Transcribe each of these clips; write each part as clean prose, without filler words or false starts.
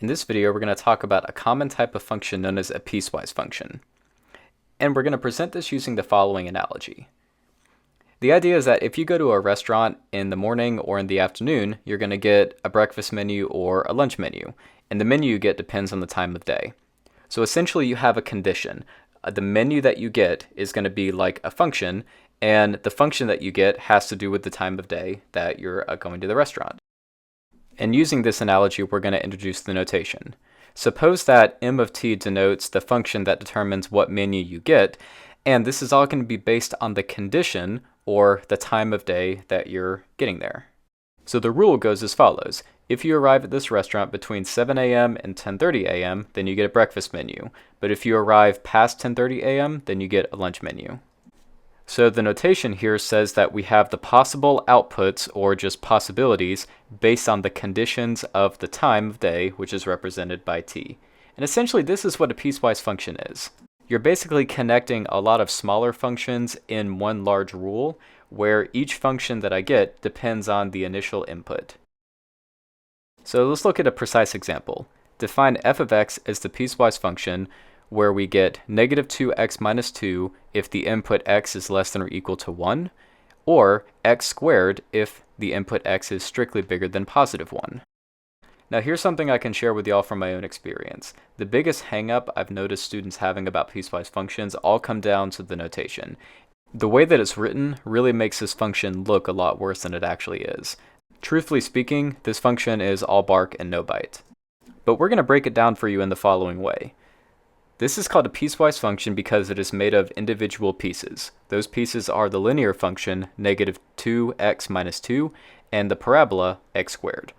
In this video, we're going to talk about a common type of function known as a piecewise function. And we're going to present this using the following analogy. The idea is that if you go to a restaurant in the morning or in the afternoon, you're going to get a breakfast menu or a lunch menu. And the menu you get depends on the time of day. So essentially you have a condition. The menu that you get is going to be like a function, and the function that you get has to do with the time of day that you're going to the restaurant. And using this analogy, we're going to introduce the notation. Suppose that m of t denotes the function that determines what menu you get, and this is all going to be based on the condition, or the time of day that you're getting there. So the rule goes as follows. If you arrive at this restaurant between 7 a.m. and 10:30 a.m., then you get a breakfast menu. But if you arrive past 10:30 a.m., then you get a lunch menu. So the notation here says that we have the possible outputs, or just possibilities, based on the conditions of the time of day, which is represented by t. And essentially this is what a piecewise function is. You're basically connecting a lot of smaller functions in one large rule, where each function that I get depends on the initial input. So let's look at a precise example. Define f of x as the piecewise function where we get negative 2x minus 2 if the input x is less than or equal to 1, or x squared if the input x is strictly bigger than positive 1. Now here's something I can share with y'all from my own experience. The biggest hang-up I've noticed students having about piecewise functions all come down to the notation. The way that it's written really makes this function look a lot worse than it actually is. Truthfully speaking, this function is all bark and no bite. But we're going to break it down for you in the following way. This is called a piecewise function because it is made of individual pieces. Those pieces are the linear function, negative 2x minus 2, and the parabola, x squared.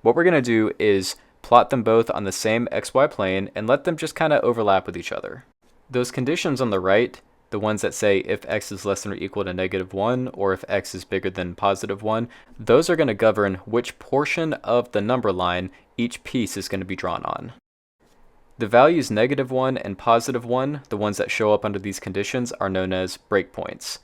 What we're going to do is plot them both on the same xy plane and let them just kind of overlap with each other. Those conditions on the right, the ones that say if x is less than or equal to negative 1 or if x is bigger than positive 1, those are going to govern which portion of the number line each piece is going to be drawn on. The values negative 1 and positive 1, the ones that show up under these conditions, are known as breakpoints.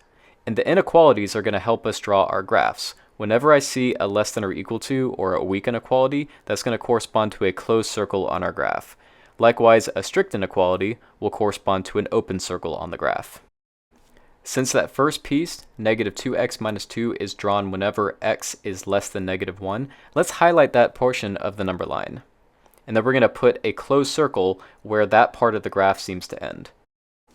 And the inequalities are going to help us draw our graphs. Whenever I see a less than or equal to or a weak inequality, that's going to correspond to a closed circle on our graph. Likewise, a strict inequality will correspond to an open circle on the graph. Since that first piece, negative 2x minus 2, is drawn whenever x is less than negative 1, let's highlight that portion of the number line. And then we're going to put a closed circle where that part of the graph seems to end.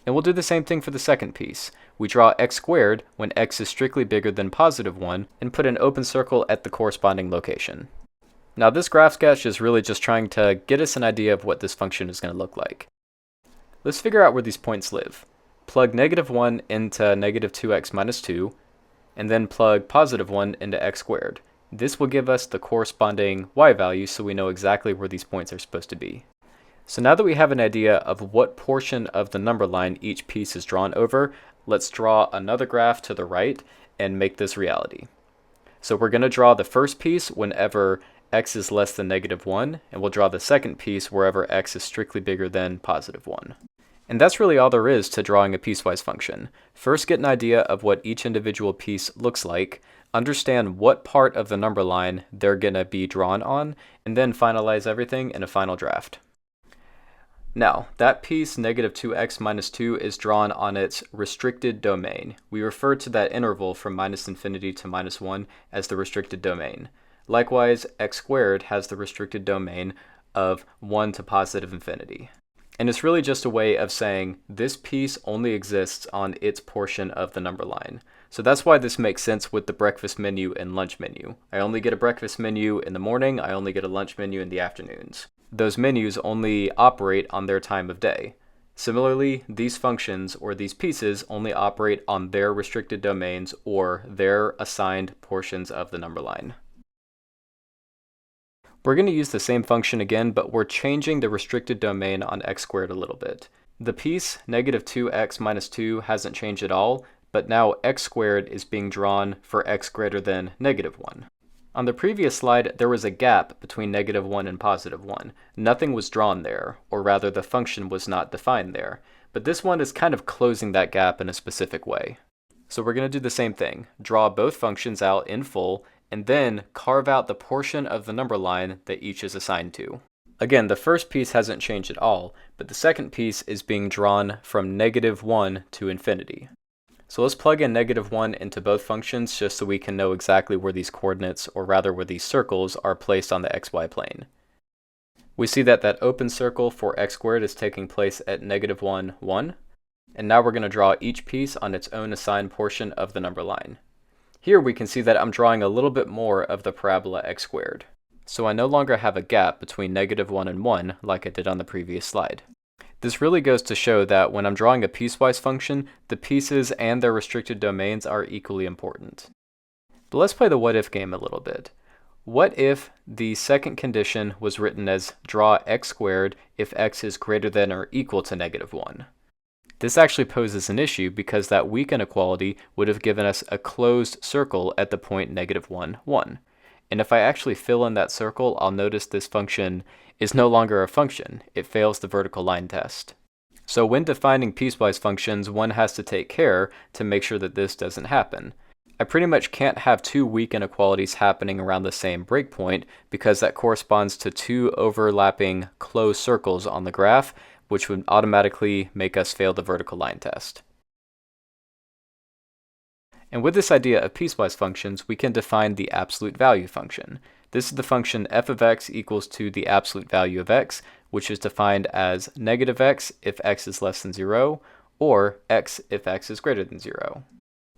And we'll do the same thing for the second piece. We draw x squared when x is strictly bigger than positive 1 and put an open circle at the corresponding location. Now this graph sketch is really just trying to get us an idea of what this function is going to look like. Let's figure out where these points live. Plug negative 1 into negative 2x minus 2, and then plug positive 1 into x squared. This will give us the corresponding y value so we know exactly where these points are supposed to be. So now that we have an idea of what portion of the number line each piece is drawn over, let's draw another graph to the right and make this reality. So we're going to draw the first piece whenever x is less than negative 1, and we'll draw the second piece wherever x is strictly bigger than positive 1. And that's really all there is to drawing a piecewise function. First, get an idea of what each individual piece looks like, understand what part of the number line they're going to be drawn on, and then finalize everything in a final draft. Now, that piece, negative 2x minus 2, is drawn on its restricted domain. We refer to that interval from minus infinity to minus 1 as the restricted domain. Likewise, x squared has the restricted domain of 1 to positive infinity. And it's really just a way of saying this piece only exists on its portion of the number line. So that's why this makes sense with the breakfast menu and lunch menu. I only get a breakfast menu in the morning, I only get a lunch menu in the afternoons. Those menus only operate on their time of day. Similarly, these functions or these pieces only operate on their restricted domains or their assigned portions of the number line. We're going to use the same function again, but we're changing the restricted domain on x squared a little bit. The piece, negative 2x minus 2, hasn't changed at all, but now x squared is being drawn for x greater than negative 1. On the previous slide, there was a gap between negative 1 and positive 1. Nothing was drawn there, or rather the function was not defined there, but this one is kind of closing that gap in a specific way. So we're going to do the same thing, draw both functions out in full, and then carve out the portion of the number line that each is assigned to. Again, the first piece hasn't changed at all, but the second piece is being drawn from -1 to infinity. So let's plug in -1 into both functions just so we can know exactly where these coordinates, or rather where these circles, are placed on the xy plane. We see that that open circle for x squared is taking place at -1, 1. And now we're going to draw each piece on its own assigned portion of the number line. Here we can see that I'm drawing a little bit more of the parabola x squared. So I no longer have a gap between -1 and 1 like I did on the previous slide. This really goes to show that when I'm drawing a piecewise function, the pieces and their restricted domains are equally important. But let's play the what if game a little bit. What if the second condition was written as draw x squared if x is greater than or equal to -1? This actually poses an issue because that weak inequality would have given us a closed circle at the point -1, 1. And if I actually fill in that circle, I'll notice this function is no longer a function. It fails the vertical line test. So when defining piecewise functions, one has to take care to make sure that this doesn't happen. I pretty much can't have two weak inequalities happening around the same breakpoint because that corresponds to two overlapping closed circles on the graph, which would automatically make us fail the vertical line test. And with this idea of piecewise functions, we can define the absolute value function. This is the function f of x equals to the absolute value of x, which is defined as -x if x is less than 0, or x if x is greater than 0.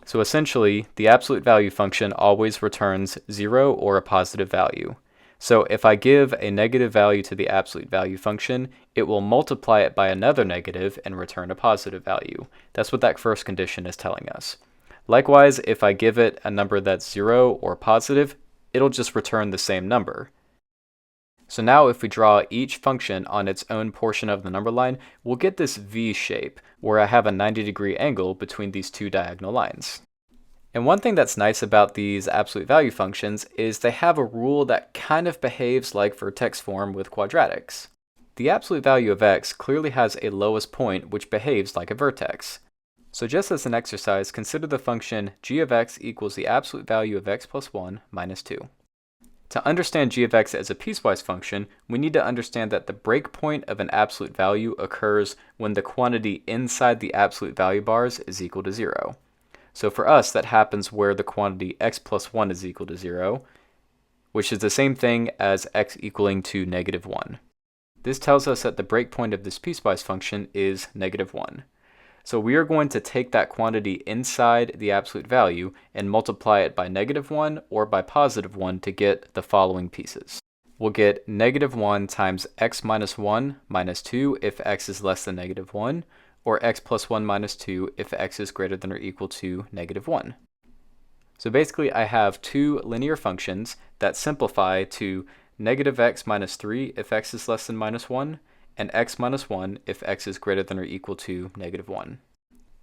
So essentially, the absolute value function always returns 0 or a positive value. So if I give a negative value to the absolute value function, it will multiply it by another negative and return a positive value. That's what that first condition is telling us. Likewise, if I give it a number that's 0 or positive, it'll just return the same number. So now if we draw each function on its own portion of the number line, we'll get this V shape, where I have a 90-degree angle between these two diagonal lines. And one thing that's nice about these absolute value functions is they have a rule that kind of behaves like vertex form with quadratics. The absolute value of x clearly has a lowest point which behaves like a vertex. So just as an exercise, consider the function g of x equals the absolute value of x plus 1 minus 2. To understand g of x as a piecewise function, we need to understand that the breakpoint of an absolute value occurs when the quantity inside the absolute value bars is equal to 0. So for us, that happens where the quantity x plus 1 is equal to 0, which is the same thing as x equaling to -1. This tells us that the breakpoint of this piecewise function is -1. So we are going to take that quantity inside the absolute value and multiply it by -1 or by +1 to get the following pieces. We'll get -1 times x minus 1 minus 2 if x is less than -1, or x plus 1 minus 2 if x is greater than or equal to -1. So basically I have two linear functions that simplify to -x minus 3 if x is less than -1, and x minus 1 if x is greater than or equal to -1.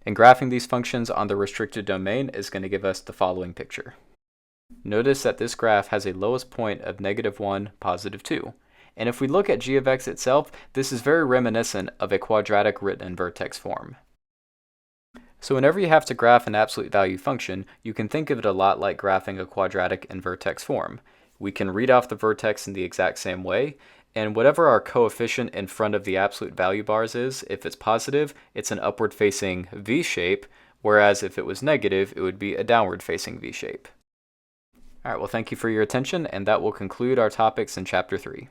And graphing these functions on the restricted domain is going to give us the following picture. Notice that this graph has a lowest point of -1, +2. And if we look at g of x itself, this is very reminiscent of a quadratic written in vertex form. So whenever you have to graph an absolute value function, you can think of it a lot like graphing a quadratic in vertex form. We can read off the vertex in the exact same way, and whatever our coefficient in front of the absolute value bars is, if it's positive, it's an upward facing V shape, whereas if it was negative, it would be a downward facing V shape. All right, well, thank you for your attention, and that will conclude our topics in Chapter 3.